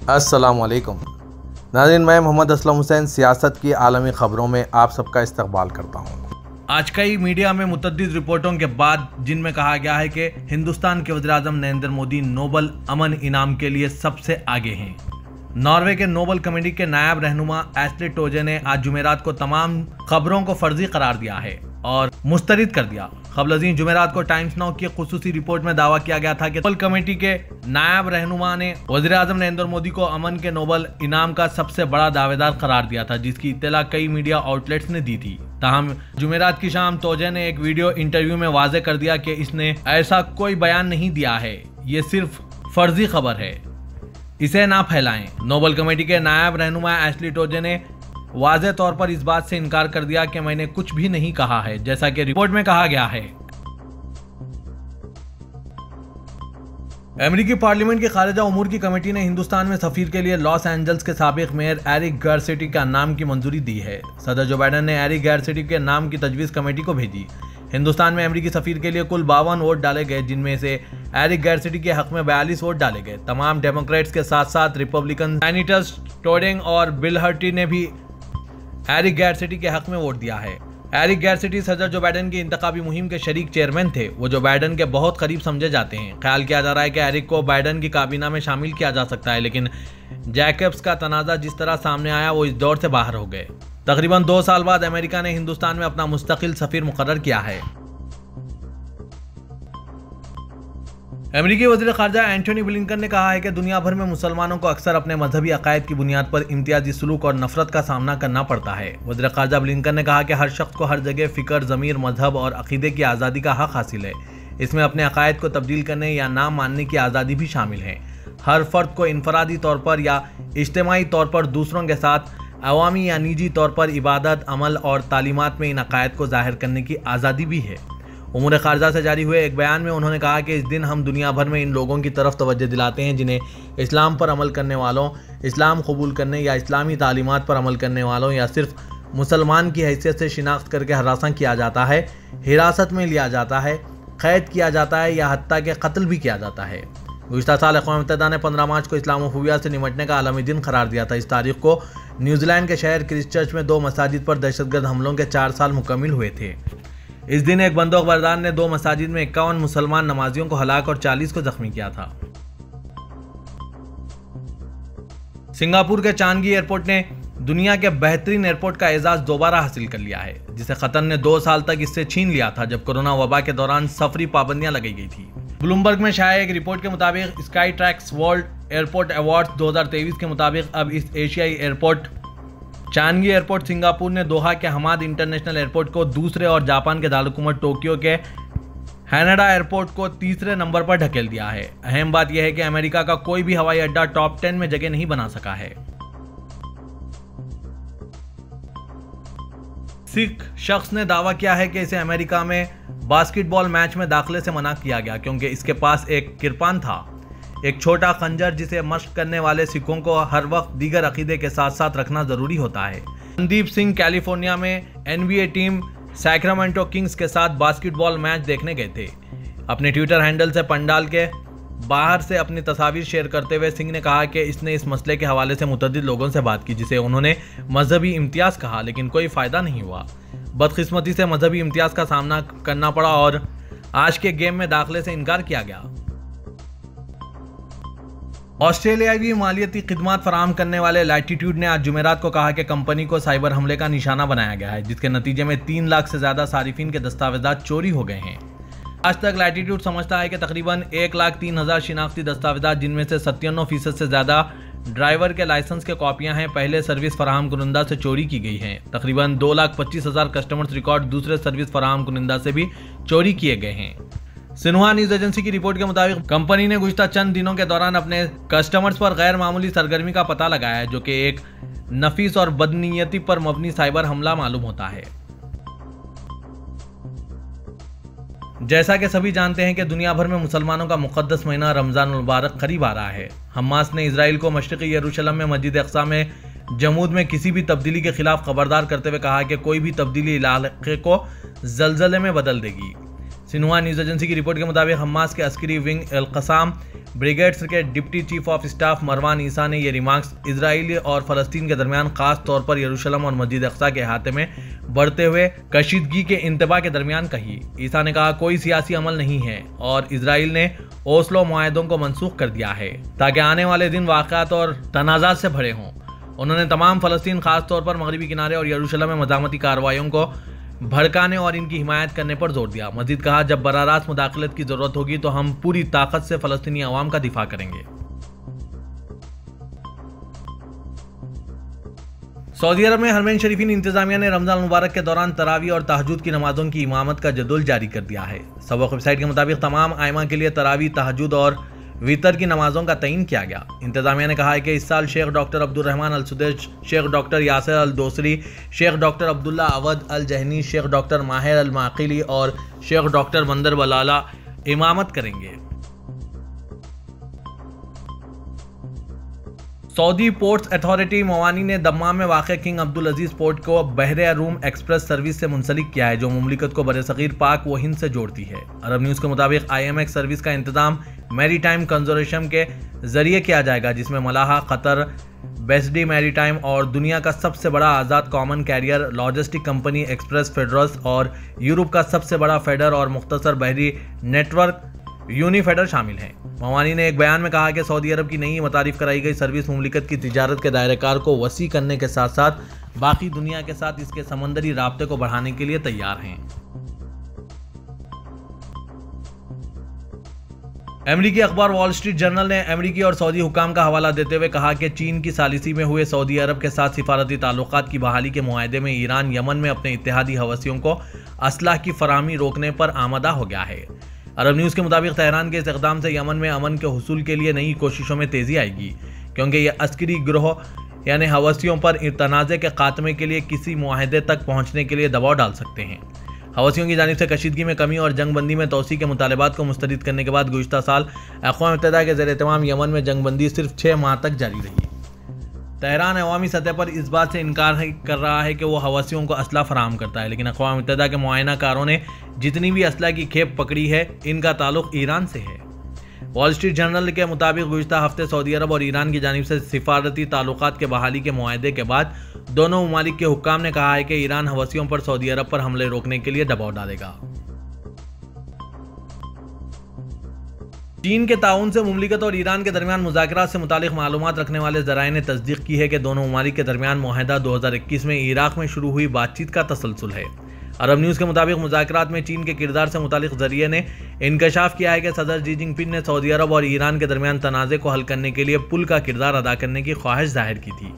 अस्सलामुअलैकुम नाज़रीन, मैं मोहम्मद असलम हुसैन सियासत की आलमी ख़बरों में आप सबका इस्तकबाल करता हूँ। आज कई मीडिया में मुतअद्दिद रिपोर्टों के बाद जिनमें कहा गया है कि हिंदुस्तान के वज़ीर-ए-आज़म नरेंद्र मोदी नोबल अमन इनाम के लिए सबसे आगे हैं। नॉर्वे के नोबल कमेटी के नायब रहनुमा एस्ले टोजे ने आज जुमेरात को तमाम खबरों को फर्जी करार दिया है और मुस्तरद कर दिया। खबरअज़ीज़ जुमेरात को टाइम्स नाउ की खुसूसी रिपोर्ट में दावा किया गया था कि नोबल कमेटी के नायब रहनुमा ने वज़ीर-ए-आज़म नरेंद्र मोदी को अमन के नोबल इनाम का सबसे बड़ा दावेदार करार दिया था, जिसकी इत्तला कई मीडिया आउटलेट्स ने दी थी। ताहम जुमेरात की शाम तोजे ने एक वीडियो इंटरव्यू में वाज़े कर दिया कि इसने ऐसा कोई बयान नहीं दिया है, ये सिर्फ फर्जी खबर है, इसे ना फैलाएं। नोबल कमेटी के नायब रहनुमा एस्ले टोजे ने वाज़े तौर पर इस बात से इनकार कर दिया कि मैंने कुछ भी नहीं कहा है, जैसा कि रिपोर्ट में कहा गया है। अमेरिकी पार्लियामेंट की खारिजा उमूर की कमेटी ने हिंदुस्तान में सफीर के लिए लॉस एंजल्स के साबिक मेयर एरिक गारसेटी का नाम की मंजूरी दी है। सदर जो बाइडेन ने एरिक गारसेटी के नाम की तजवीज़ कमेटी को भेजी। हिंदुस्तान में अमेरिकी सफीर के लिए कुल 52 वोट डाले गए, जिनमें से एरिक गारसेटी के हक में 42 वोट डाले गए। तमाम डेमोक्रेट्स के साथ साथ रिपब्लिकन सेनेटर्स टोडेंग और बिल हर्टी ने भी एरिक गारसेटी के हक में वोट दिया है। एरिक गारसेटी सदर जो बाइडेन की इंतखाबी मुहिम के शरीक चेयरमैन थे। वो जो बाइडेन के बहुत करीब समझे जाते हैं। ख्याल किया जा रहा है कि एरिक को बाइडेन की काबीना में शामिल किया जा सकता है, लेकिन जैकब्स का तनाज़ा जिस तरह सामने आया वो इस दौर से बाहर हो गए। तकरीबन 2 साल बाद अमेरिका ने हिंदुस्तान में अपना मुस्तकिल सफीर मुकर्रर किया है। अमेरिकी वज़ीर ख़ारजा एंटोनी ब्लिंकन ने कहा है कि दुनिया भर में मुसलमानों को अक्सर अपने मजहबी अकायद की बुनियाद पर इम्तियाजी सलूक और नफरत का सामना करना पड़ता है। वज़ीर ख़ारजा ब्लिंकन ने कहा कि हर शख्स को हर जगह फ़िक्र, ज़मीर, मजहब और अक़ीदे की आज़ादी का हक़ हासिल है। इसमें अपने अकायद को तब्दील करने या ना मानने की आज़ादी भी शामिल है। हर फ़र्द को इनफरादी तौर पर या इज्तिमाई तौर पर दूसरों के साथ अवामी या निजी तौर पर इबादत, अमल और तालीमात में इन अकायद को ज़ाहिर करने की आज़ादी भी है। उमूर ख़ारजा से जारी हुए एक बयान में उन्होंने कहा कि इस दिन हम दुनिया भर में इन लोगों की तरफ तवज्जो दिलाते हैं जिन्हें इस्लाम पर अमल करने वालों, इस्लाम कबूल करने या इस्लामी तालीमात पर अमल करने वालों या सिर्फ मुसलमान की हैसियत से शिनाख्त करके हरासा किया जाता है, हिरासत में लिया जाता है, कैद किया जाता है या हत्या के कत्ल भी किया जाता है। गुज़िश्ता साल अक़वाम मुत्तहिदा ने 15 मार्च को इस्लामोफोबिया से निमटने का आलमी दिन करार दिया था। इस तारीख को न्यूजीलैंड के शहर क्रिस्टचर्च में 2 मसाजिद पर दहशतगर्द हमलों के 4 साल मुकम्मिल हुए थे। इस दिन एक बंदूकबरदार ने 2 मसाजिद में 51 मुसलमान नमाजियों को हलाक और 40 को जख्मी किया था। सिंगापुर के चांगी एयरपोर्ट ने दुनिया के बेहतरीन एयरपोर्ट का एजाज दोबारा हासिल कर लिया है, जिसे कतर ने 2 साल तक इससे छीन लिया था जब कोरोना वबा के दौरान सफरी पाबंदियां लगाई गई थी। ब्लूमबर्ग में शाया एक रिपोर्ट के मुताबिक sky tracks world airport awards 2023 के मुताबिक अब इस एशियाई एयरपोर्ट चांगी एयरपोर्ट सिंगापुर ने दोहा के हमाद इंटरनेशनल एयरपोर्ट को दूसरे और जापान के दारुकुमत टोक्यो के हैनेडा एयरपोर्ट को तीसरे नंबर पर ढकेल दिया है। अहम बात यह है कि अमेरिका का कोई भी हवाई अड्डा टॉप 10 में जगह नहीं बना सका है। सिख शख्स ने दावा किया है कि इसे अमेरिका में बास्केटबॉल मैच में दाखिले से मना किया गया क्योंकि इसके पास एक किरपान था, एक छोटा खंजर जिसे मश्क करने वाले सिखों को हर वक्त दीगर अकीदे के साथ साथ रखना जरूरी होता है। मनदीप सिंह कैलिफोर्निया में NBA टीम सैक्रामेंटो किंग्स के साथ बास्केटबॉल मैच देखने गए थे। अपने ट्विटर हैंडल से पंडाल के बाहर से अपनी तस्वीर शेयर करते हुए सिंह ने कहा कि इसने इस मसले के हवाले से मुतअद्दिद लोगों से बात की जिसे उन्होंने मजहबी इम्तियाज़ कहा, लेकिन कोई फ़ायदा नहीं हुआ। बदकिस्मती से मजहबी इम्तियाज़ का सामना करना पड़ा और आज के गेम में दाखिले से इनकार किया गया। ऑस्ट्रेलियावी मालियती खिदमात फराहम करने वाले लैटिट्यूड ने आज जुमेरात को कहा कि कंपनी को साइबर हमले का निशाना बनाया गया है, जिसके नतीजे में 3 लाख से ज़्यादा सारिफिन के दस्तावेजात चोरी हो गए हैं। आज तक लैटिट्यूड समझता है कि तकरीबन 1,03,000 शिनाख्ती दस्तावेजात, जिनमें से 97% से ज़्यादा ड्राइवर के लाइसेंस के कॉपियाँ हैं, पहले सर्विस फराहम कुनंदा से चोरी की गई हैं। तकरीबन 2,25,000 कस्टमर्स रिकॉर्ड दूसरे सर्विस फराहम कुनंदा से भी चोरी किए गए हैं। सिन्हुआ न्यूज एजेंसी की रिपोर्ट के मुताबिक कंपनी ने गुज़िश्ता चंद दिनों के दौरान अपने कस्टमर्स पर गैर मामूली सरगर्मी का पता लगाया है, जो कि एक नफीस और बदनीयती पर मबनी साइबर हमला मालूम होता है। जैसा कि सभी जानते हैं कि दुनिया भर में मुसलमानों का मुक़द्दस महीना रमज़ान मुबारक करीब आ रहा है। हमास ने इजराइल को मशरिक़ी यरूशलेम में मस्जिद अक़सा में जमूद में किसी भी तब्दीली के खिलाफ खबरदार करते हुए कहा कि कोई भी तब्दीली इलाके को जलजले में बदल देगी। सिन्हुआ न्यूज एजेंसी की रिपोर्ट के मुताबिक हमास के अस्करी विंग अल कसाम ब्रिगेड्स के deputy chief of staff Marwan Issa ने ये रिमार्क्स इजराइल और फलस्तीन के दरमियान खास तौर पर यरूशलेम और मस्जिद अक्सा के अहाते में बढ़ते हुए कशीदगी के इंतबा के दरमियान कही। ईसा ने कहा, कोई सियासी अमल नहीं है और इजराइल ने ओस्लो मुआहदों को मनसूख कर दिया है ताकि आने वाले दिन वाक़यात और तनाज़ात से भरे हों। उन्होंने तमाम फलस्तीन, खास तौर पर मगरबी किनारे और यरूशलेम में मज़ामती कार्रवाइयों को भड़काने और इनकी हिमायत करने पर जोर दिया। मजीद कहा, जब बरारास्त मुदाखलत की जरूरत होगी तो हम पूरी ताकत से फलस्तीनी अवाम का दिफा करेंगे। सऊदी अरब में हरमैन शरीफीन इंतजामिया ने रमजान मुबारक के दौरान तरावी और तहज्जुद की नमाजों की इमामत का जदुल जारी कर दिया है। सबक वेबसाइट के मुताबिक तमाम आइमा के लिए तरावी, तहज्जुद और वितर की नमाजों का तयन किया गया। इंतजामिया ने कहा है कि इस साल शेख डॉक्टर अब्दुर्रहमान अल सुदैश, शेख डॉक्टर यासिर अल दोसरी, शेख डॉक्टर अब्दुल्ला अवद अल जहनी, शेख डॉक्टर माहिर अल माकिली और शेख डॉक्टर बंदर बलाला इमामत करेंगे। सऊदी पोर्ट्स अथॉरिटी मवानी ने दम्माम में वाक़ किंग अब्दुल अजीज़ पोर्ट को बहरे रूम एक्सप्रेस सर्विस से मुंसलिक किया है, जो मुमलिकत को बरसगीर पाक व हिंद से जोड़ती है। अरब न्यूज़ के मुताबिक IMX सर्विस का इंतजाम मैरी टाइम कंजोरेशन के जरिए किया जाएगा, जिसमें मलाहा, कतर, बेस्डी मैरीटाइम और दुनिया का सबसे बड़ा आज़ाद common carrier logistic company express फेडरस और यूरोप का सबसे बड़ा फेडर और मुख्तसर बहरी नेटवर्क यूनिफेडर शामिल हैं। मवानी ने एक बयान में कहा कि सऊदी अरब की नई मुतारिफ कराई गई सर्विस मुमलिकत की तिजारत के दायरेकार को वसी करने के साथ साथ बाकी दुनिया के साथ इसके समंदरी राब्ते को बढ़ाने के लिए तैयार हैं। अमेरिकी अखबार वॉल स्ट्रीट जर्नल ने अमेरिकी और सऊदी हुकाम का हवाला देते हुए कहा कि चीन की सालिसी में हुए सऊदी अरब के साथ सिफारती ताल्लुकात की बहाली के मुआहदे में ईरान यमन में अपने इत्तेहादी हवसियों को असलाह की फराहमी रोकने पर आमदा हो गया है। अरब न्यूज़ के मुताबिक तेहरान के इस इक़दाम से यमन में अमन के हुसूल के लिए नई कोशिशों में तेज़ी आएगी, क्योंकि यह अस्करी गिरोह यानी हवसियों पर तनाज़े के खात्मे के लिए किसी मुआहदे तक पहुँचने के लिए दबाव डाल सकते हैं। हवसियों की जानिब से कशीदगी में कमी और जंगबंदी में तोसी के मुतालबात को मुस्तरद करने के बाद गुज़िश्ता साल अक़वाम मुत्तहिदा के ज़ेर-ए-तमाम यमन में जंगबंदी सिर्फ 6 माह तक जारी रही। तेहरान अवामी सतह पर इस बात से इनकार कर रहा है कि वो हवसियों को असला फराहम करता है, लेकिन अक़वाम मुत्तहिदा के मुआयनाकारों ने जितनी भी असला की खेप पकड़ी है, इनका ताल्लुक ईरान से है। वॉल स्ट्रीट जर्नल के मुताबिक गुज़िश्ता हफ्ते सऊदी अरब और ईरान की जानिब से सिफारती ताल्लुकात के बहाली के मुआहदे के बाद दोनों ममालिक के हुक्काम ने कहा है कि ईरान हवसियों पर सऊदी अरब पर हमले रोकने के लिए दबाव डालेगा। चीन के ताउन से मुमलिकत और ईरान के दरमियान मुज़ाकरात से मुतालिक मालूमात रखने वाले ज़राए ने तस्दीक की है कि दोनों ममालिक के दरमियान मुआहदा 2021 में इराक़ में शुरू हुई बातचीत का तसलसल है। अरब न्यूज़ के मुताबिक मुज़ाकरात में चीन के किरदार से मुतालिक ज़रिए ने इंकशाफ किया है कि सदर शी जिनपिंग ने सऊदी अरब और ईरान के दरमियान तनाज़े को हल करने के लिए पुल का किरदार अदा करने की ख्वाहिश जाहिर की थी।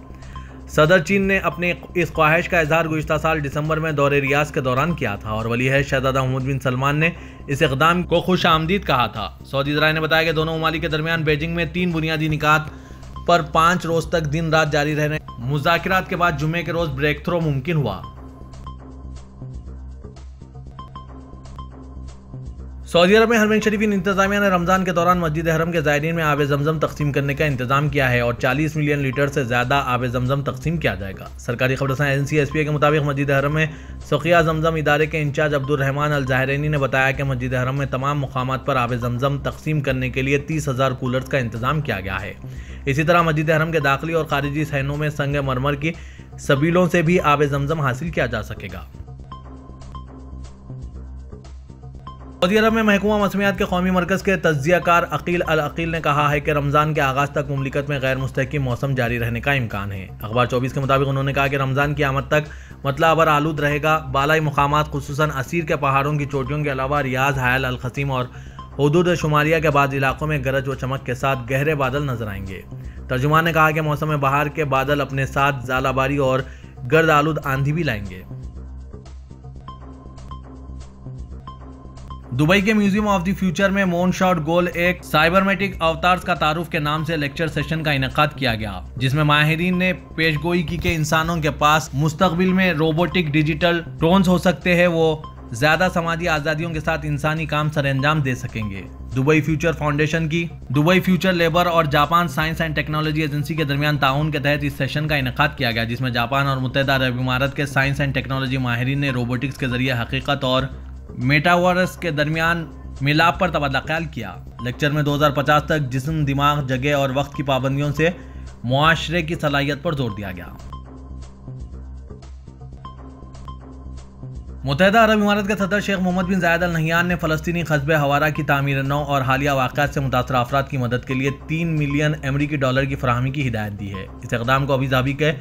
सदर चीन ने अपने इस ख्वाहिश का इजहार गुज़िश्ता साल दिसंबर में दौरे रियाज के दौरान किया था और वली अहद शहज़ादा मोहम्मद बिन सलमान ने इस इक़दाम को खुश आमदीद कहा था। सऊदी ज़राए ने बताया कि दोनों ममालिक के दरमियान बीजिंग में 3 बुनियादी निकात पर 5 रोज़ तक दिन रात जारी रहने मुज़ाकरात के बाद जुम्मे के रोज़ ब्रेक थ्रो मुमकिन हुआ। सऊदी अरब में हरमैन शरीफीन इंतजामिया ने रमज़ान के दौरान मस्जिद हरम के ज़ायरीन में आब ज़मज़म तकसीम करने का इंतजाम किया है और 40 मिलियन लीटर से ज़्यादा आब ज़मज़म तकसीम किया जाएगा। सरकारी खबरसां एजेंसी SPA के मुताबिक मस्जिद हरम में सक़िया ज़मज़म इदारे के इंचार्ज अब्दुर्रहमान अल ज़ाहिरैनी ने बताया कि मस्जिद हरम में तमाम मुकामात पर आब ज़मज़म तकसीम करने के लिए 30,000 कूलर्स का इंतजाम किया गया है। इसी तरह मस्जिद हरम के दाखिली और खारिजी सहनों में संग मरमर की सबीलों से भी आब ज़मज़म हासिल किया जा सकेगा। सऊदी अरब में महकूमा मौसमियात के कौमी मरकज़ के तज्ज़ियाकार अकील अल अकील ने कहा है कि रमज़ान के आगाज़ तक मुमलिकत में गैर मुस्तहकिम मौसम जारी रहने का इम्कान है। अखबार 24 के मुताबिक उन्होंने कहा कि रमज़ान की आमद तक मतला अबर आलूद रहेगा। बालाई मुकामात खुसूसन असीर के पहाड़ों की चोटियों के अलावा रियाज, हायल, अल खसीम और हुदूद शुमारिया के बाद इलाकों में गरज व चमक के साथ गहरे बादल नजर आएंगे। तर्जुमान ने कहा कि मौसम बहार के बादल अपने साथ ज़ालाबारी और गर्द आलूद आंधी भी लाएंगे। दुबई के म्यूजियम ऑफ द फ्यूचर में मोनशॉट गोल एक साइबरमेटिक अवतार्स का तारुफ के नाम से लेक्चर सेशन का इनेकाद किया गया, जिसमें माहिरीन ने पेशगोई की कि इंसानों के पास मुस्तकबिल में रोबोटिक डिजिटल ड्रोन्स हो सकते हैं, वो ज्यादा समाजी आज़ादियों के साथ इंसानी काम सरअंजाम दे सकेंगे। दुबई फ्यूचर फाउंडेशन की दुबई फ्यूचर लेबर और Japan science and technology agency के दरमियान ताउन के तहत इस सेशन का इनेकाद किया गया, जिसमें जापान और मुत्तहिदा अरब इमारात के साइंस एंड टेक्नोलॉजी माहिरीन ने रोबोटिक्स के जरिए हकीकत और मेटावर्स के दरमियान मिलाप पर तबादला ख्याल किया। लेक्चर में 2050 तक जिस्म, दिमाग, जगह और वक्त की पाबंदियों से मुआशरे की सलाहियत पर जोर दिया गया। मुत्तहिदा अरब इमारात के सदर शेख मोहम्मद बिन जायद अल नहयान ने फ़लस्तीनी कस्बे हवारा की तामीर नौ और हालिया वाक़यात से मुतासर अफराद की मदद के लिए $3 मिलियन अमरीकी डॉलर की फराहमी की हिदायत दी है। इस इक़दाम को अबू धाबी के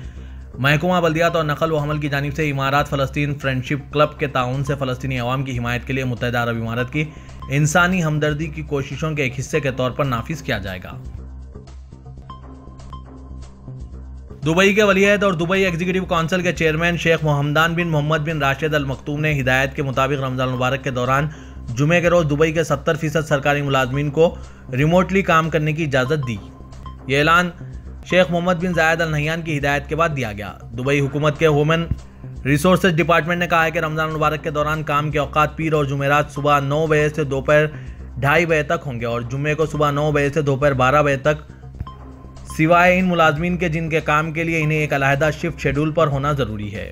महकमा बल्दियात और नकल व हमल की जानिब से इमारात फ़लस्तीन फ्रेंडशिप क्लब के ताउन से फ़लस्तीनी अवाम की हिमायत के लिए मुत्तहिदा अरब इमारात की इंसानी हमदर्दी की कोशिशों के एक हिस्से के तौर पर नाफिज किया जाएगा। दुबई के वलीअहद और दुबई एग्जीक्यूटिव काउंसिल के चेयरमैन शेख मोहम्मदान बिन मोहम्मद बिन राशिद अल मखतूम ने हिदायत के मुताबिक रमज़ान मुबारक के दौरान जुमे के रोज़ दुबई के 70% सरकारी मुलाजमीन को रिमोटली काम करने की इजाज़त दी। ये ऐलान शेख मोहम्मद बिन जायद अल नहयान की हिदायत के बाद दिया गया। दुबई हुकूमत के ह्यूमन रिसोर्सेज डिपार्टमेंट ने कहा है कि रमज़ान मुबारक के दौरान काम के औकात पीर और जुमेरात सुबह 9 बजे से दोपहर 2:30 बजे तक होंगे और जुम्मे को सुबह 9 बजे से दोपहर 12 बजे तक, सिवाय इन मुलाजमीन के जिनके काम के लिए इन्हें एक अलहदा शिफ्ट शेड्यूल पर होना जरूरी है।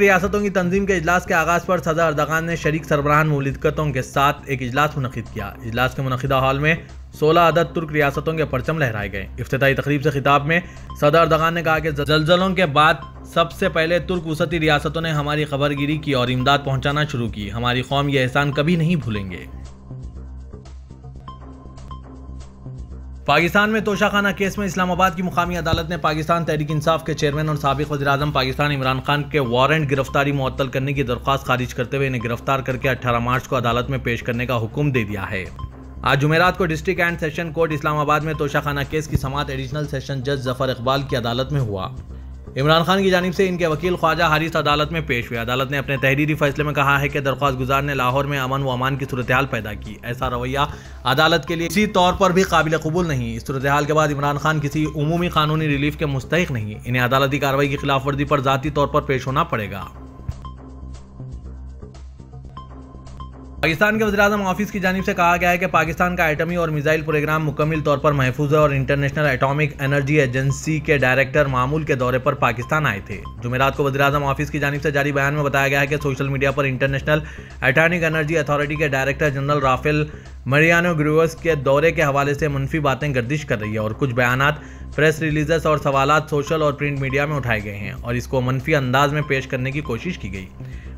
रियासतों की तंजीम के इजलास के आगाज पर सदर अर्दगान ने शरीक सरबराहान मुमलिकतों के साथ एक इजलास मुनक़िद किया। इजलास के मुनक़िदा हॉल में 16 अदद तुर्क रियासतों के परचम लहराए गए। इफ्तिताई तकरीब से खिताब में सदर अर्दगान ने कहा कि जल्जलों के बाद सबसे पहले तुर्क वसती रियासतों ने हमारी खबरगिरी की और इमदाद पहुँचाना शुरू की। हमारी कौम ये एहसान कभी नहीं भूलेंगे। पाकिस्तान में तोशाखाना केस में इस्लामाबाद की मुकामी अदालत ने पाकिस्तान तहरीक इंसाफ के चेयरमैन और साबिक वज़ीर-ए-आज़म पाकिस्तान इमरान खान के वारंट गिरफ्तारी मुअत्तल करने की दरख्वास्त खारिज करते हुए इन्हें गिरफ्तार करके 18 मार्च को अदालत में पेश करने का हुक्म दे दिया है। आज जुमेरात को district and session court Islamabad में तोशाखाना केस की समाअत एडिशनल सेशन जज जफर इकबाल की अदालत में हुआ। इमरान खान की जानिब से इनके वकील ख्वाजा हारिस अदालत में पेश हुए। अदालत ने अपने तहरीरी फैसले में कहा है कि दरख्वास्त गुजार ने लाहौर में अमन व अमान की सूरत हाल पैदा की। ऐसा रवैया अदालत के लिए किसी तौर पर भी काबिल कबूल नहीं। इस सूरत हाल के बाद इमरान खान किसी उमूमी कानूनी रिलीफ के मुस्तहिक नहीं। इन्हें अदालती कार्रवाई की खिलाफ वर्जी पर ज़ाती तौर पर पेश होना पड़ेगा। पाकिस्तान के वज़ीर-ए-आज़म ऑफिस की जानिब से कहा गया है कि पाकिस्तान का एटमी और मिसाइल प्रोग्राम मुकम्मल तौर पर महफूज है और इंटरनेशनल एटॉमिक एनर्जी एजेंसी के डायरेक्टर मामूल के दौरे पर पाकिस्तान आए थे। जुमेरात को वज़ीर-ए-आज़म ऑफिस की जानिब से जारी बयान में बताया गया है कि सोशल मीडिया पर इंटरनेशनल एटॉमिक एनर्जी अथॉरिटी के डायरेक्टर जनरल राफेल मरियानो ग्रूवस के दौरे के हवाले से मुनफी बातें गर्दिश कर रही है और कुछ बयानात, प्रेस रिलीजेस और सवालात सोशल और प्रिंट मीडिया में उठाए गए हैं और इसको मनफी अंदाज में पेश करने की कोशिश की गई।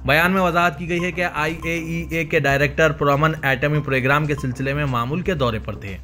बयान में वजाहत की गई है कि IAEA के डायरेक्टर पुरअमन एटमी प्रोग्राम के सिलसिले में मामूल के दौरे पर थे।